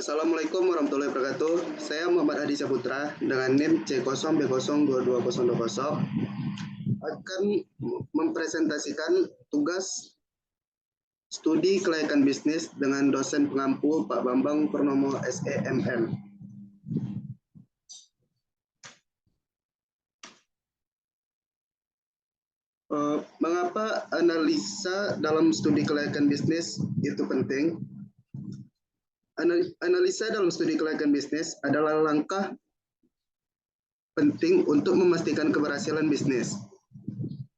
Assalamualaikum warahmatullahi wabarakatuh. Saya Muhammad Hadi Saputra dengan NIM C0B02220 akan mempresentasikan tugas studi kelayakan bisnis dengan dosen pengampu Pak Bambang Purnomo SEMM. Mengapa analisa dalam studi kelayakan bisnis itu penting? Analisa dalam studi kelayakan bisnis adalah langkah penting untuk memastikan keberhasilan bisnis.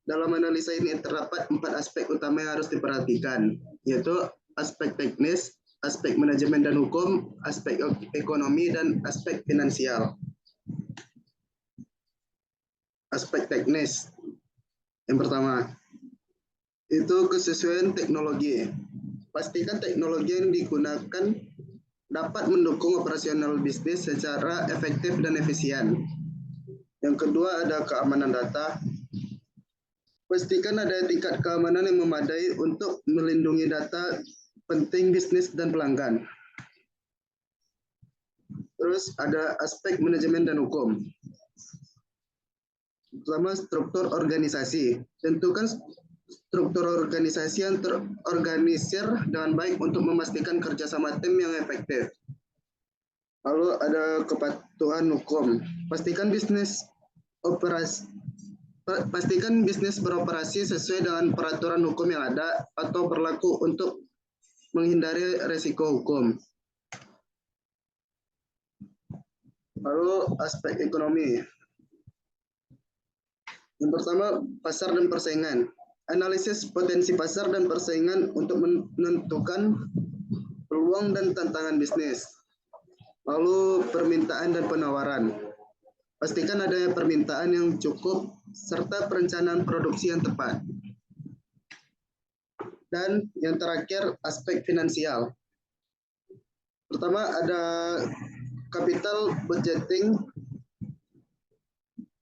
Dalam analisa ini terdapat 4 aspek utama yang harus diperhatikan, yaitu aspek teknis, aspek manajemen dan hukum, aspek ekonomi, dan aspek finansial. Aspek teknis. Yang pertama, itu kesesuaian teknologi. Pastikan teknologi yang digunakan dapat mendukung operasional bisnis secara efektif dan efisien. Yang kedua ada keamanan data. Pastikan ada tingkat keamanan yang memadai untuk melindungi data penting bisnis dan pelanggan. Terus ada aspek manajemen dan hukum. Pertama, struktur organisasi. Tentukan struktur organisasi yang terorganisir dengan baik untuk memastikan kerjasama tim yang efektif. Lalu ada kepatuhan hukum. Pastikan bisnis beroperasi sesuai dengan peraturan hukum yang ada atau berlaku untuk menghindari resiko hukum. Lalu aspek ekonomi. Yang pertama, pasar dan persaingan. Analisis potensi pasar dan persaingan untuk menentukan peluang dan tantangan bisnis. Lalu permintaan dan penawaran. Pastikan adanya permintaan yang cukup serta perencanaan produksi yang tepat. Dan yang terakhir, aspek finansial. Pertama ada capital budgeting,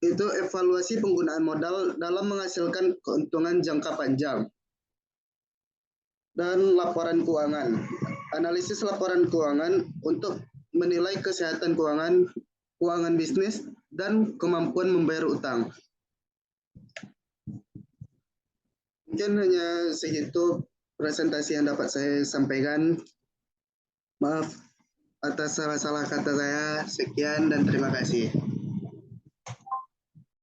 itu evaluasi penggunaan modal dalam menghasilkan keuntungan jangka panjang. Dan laporan keuangan. Analisis laporan keuangan untuk menilai kesehatan keuangan bisnis dan kemampuan membayar utang. Mungkin hanya segitu presentasi yang dapat saya sampaikan. Maaf atas salah-salah kata saya. Sekian dan terima kasih.